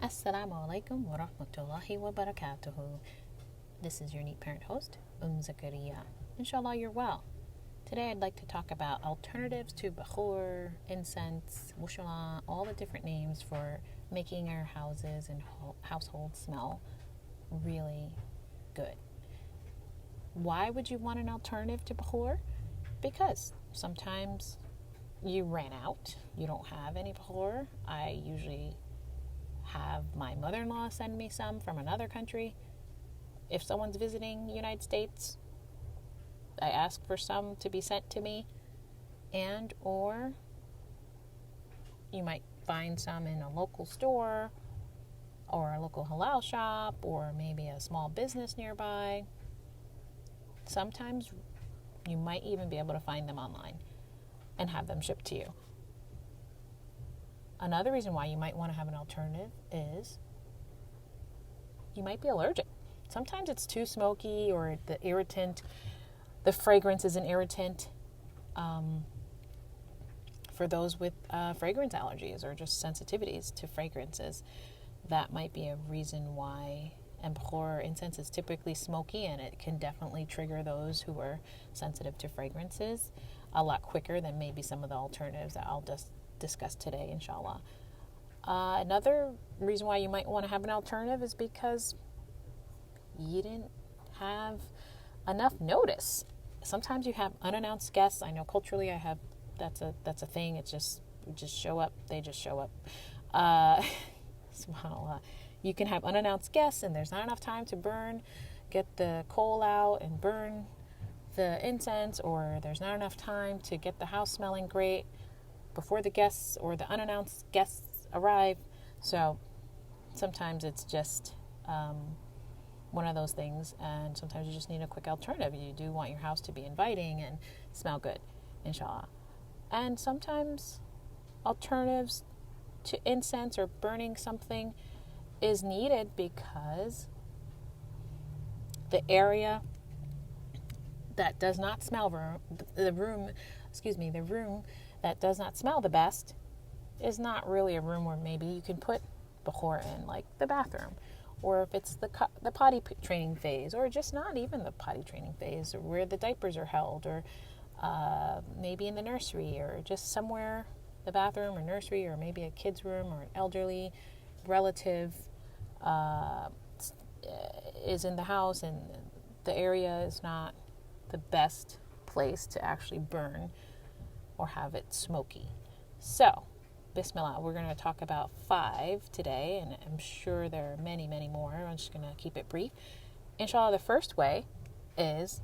Assalamu alaikum wa rahmatullahi wa barakatuhu. This is your neat parent host, Zakaria. Inshallah, you're well. Today I'd like to talk about alternatives to Bakhoor, incense, mushalla, all the different names for making our houses and households smell really good. Why would you want an alternative to Bakhoor? Because sometimes you ran out, you don't have any Bakhoor. I usually have my mother-in-law send me some from another country. If someone's visiting the United States, I ask for some to be sent to me, and or you might find some in a local store or a local halal shop or maybe a small business nearby. Sometimes you might even be able to find them online and have them shipped to you. Another reason why you might want to have an alternative is you might be allergic. Sometimes it's too smoky or the fragrance is an irritant for those with fragrance allergies or just sensitivities to fragrances. That might be a reason why. And Bakhoor incense is typically smoky, and it can definitely trigger those who are sensitive to fragrances a lot quicker than maybe some of the alternatives that I'll just discuss today, inshallah. Another reason why you might want to have an alternative is because you didn't have enough notice. Sometimes you have unannounced guests. I know culturally that's a thing. It's just show up. They just show up. SubhanAllah. You can have unannounced guests and there's not enough time to get the coal out and burn the incense, or there's not enough time to get the house smelling great before the guests or the unannounced guests arrive. So sometimes it's just one of those things, and sometimes you just need a quick alternative. You do want your house to be inviting and smell good, inshallah. And sometimes alternatives to incense or burning something is needed because the area that does not smell the room that does not smell the best is not really a room where maybe you can put Bakhoor in, like the bathroom, or if it's the potty training phase, or just not even the potty training phase, or where the diapers are held, or maybe in the nursery, or just somewhere, the bathroom or nursery, or maybe a kid's room, or an elderly relative is in the house and the area is not the best place to actually burn or have it smoky. So, Bismillah, we're going to talk about 5 today, and I'm sure there are many, many more. I'm just going to keep it brief. Inshallah, the first way is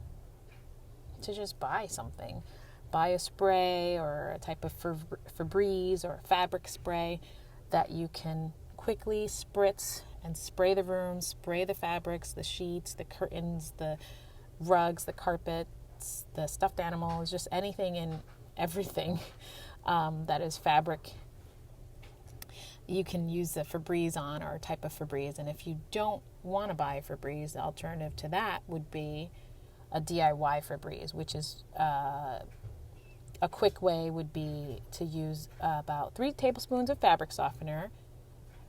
to just buy something. Buy a spray or a type of Febreze or fabric spray that you can quickly spritz and spray the room, spray the fabrics, the sheets, the curtains, the rugs, the carpets, the stuffed animals, just anything and everything that is fabric. You can use the Febreze on, or a type of Febreze. And if you don't want to buy a Febreze, the alternative to that would be a DIY Febreze, which is a quick way would be to use about 3 tablespoons of fabric softener,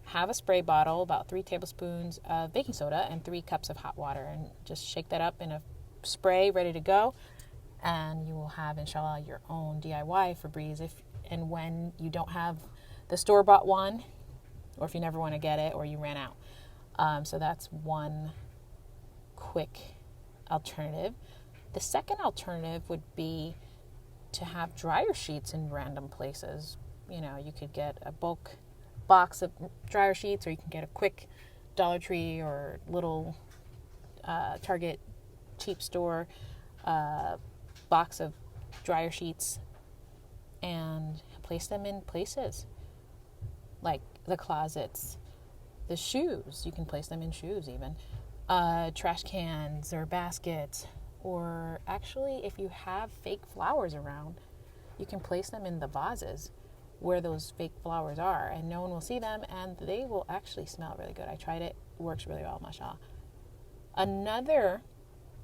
have a spray bottle, about 3 tablespoons of baking soda, and 3 cups of hot water, and just shake that up in a spray ready to go, and you will have, inshallah, your own DIY Febreze and when you don't have the store-bought one, or if you never want to get it or you ran out. So that's one quick alternative. The second alternative would be to have dryer sheets in random places. You know, you could get a bulk box of dryer sheets, or you can get a quick Dollar Tree or little Target cheap store box of dryer sheets and place them in places like the closets, the shoes. You can place them in shoes even, trash cans or baskets, or actually if you have fake flowers around, you can place them in the vases where those fake flowers are, and no one will see them, and they will actually smell really good. I tried it. It works really well, mashallah. Another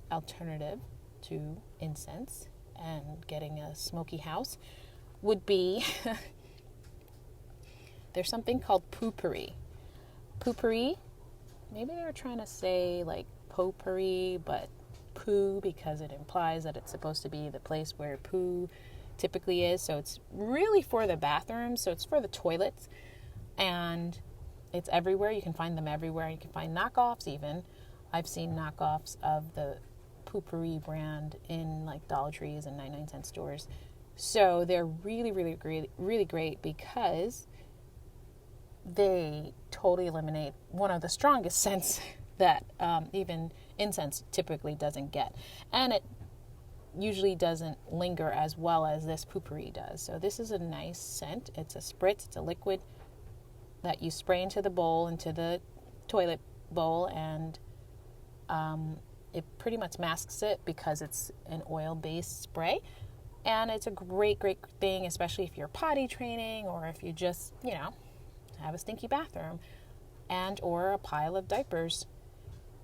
alternative to incense and getting a smoky house would be there's something called poopery. Poopery. Maybe they were trying to say like potpourri, but poo, because it implies that it's supposed to be the place where poo typically is. So it's really for the bathrooms. So it's for the toilets. And it's everywhere. You can find them everywhere. You can find knockoffs even. I've seen knockoffs of the Poopery brand in like Dollar Trees and 99-cent stores. So they're really, really great, really great because they totally eliminate one of the strongest scents that even incense typically doesn't get. And it usually doesn't linger as well as this Poopery does. So this is a nice scent. It's a spritz, it's a liquid that you spray into the bowl, into the toilet bowl, and it pretty much masks it because it's an oil-based spray. And it's a great, great thing, especially if you're potty training or if you just, have a stinky bathroom and or a pile of diapers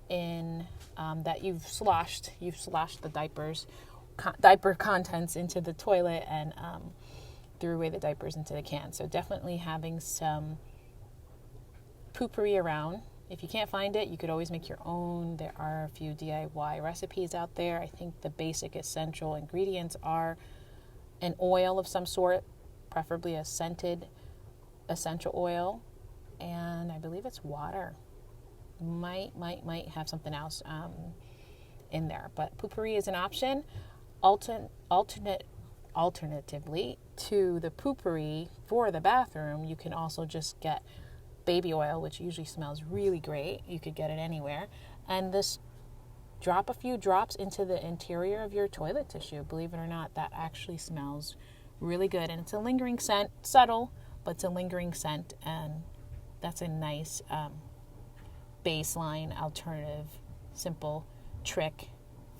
in that you've sloshed the diaper contents into the toilet and threw away the diapers into the can. So definitely having some Poopery around. If you can't find it, you could always make your own. There are a few DIY recipes out there. I think the basic essential ingredients are an oil of some sort, preferably a scented essential oil, and I believe it's water. Might have something else in there, but Poopery is an option. Alternatively to the Poopery for the bathroom, you can also just get baby oil, which usually smells really great. You could get it anywhere, and this drop a few drops into the interior of your toilet tissue. Believe it or not, that actually smells really good, and it's a lingering scent, subtle, but it's a lingering scent, and that's a nice baseline alternative, simple trick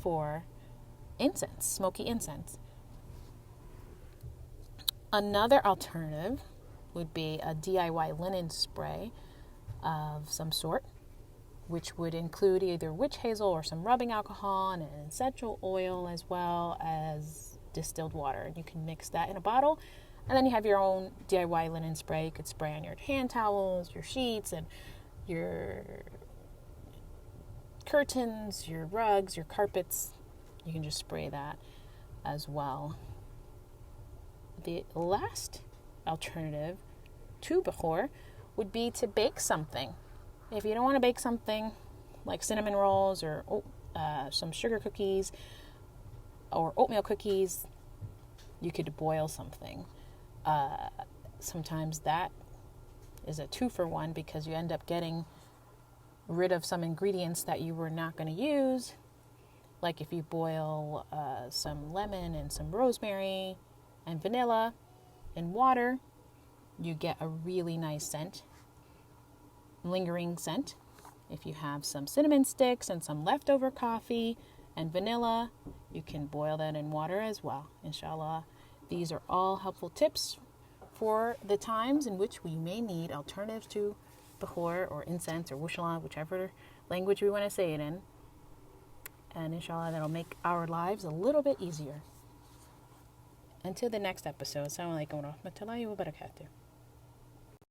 for incense, smoky incense. Another alternative would be a DIY linen spray of some sort, which would include either witch hazel or some rubbing alcohol and an essential oil as well as distilled water. And you can mix that in a bottle, and then you have your own DIY linen spray. You could spray on your hand towels, your sheets, and your curtains, your rugs, your carpets. You can just spray that as well. The last alternative to Bakhoor would be to bake something. If you don't want to bake something like cinnamon rolls or some sugar cookies or oatmeal cookies, you could boil something. Sometimes that is a 2-for-1 because you end up getting rid of some ingredients that you were not going to use. Like if you boil some lemon and some rosemary and vanilla in water, you get a really nice scent, lingering scent. If you have some cinnamon sticks and some leftover coffee and vanilla, you can boil that in water as well. Inshallah, these are all helpful tips for the times in which we may need alternatives to Bakhoor or incense or wushala, whichever language we want to say it in. And inshallah, that'll make our lives a little bit easier. Until the next episode, assalamu alaikum wa rahmatullahi wa barakatuh.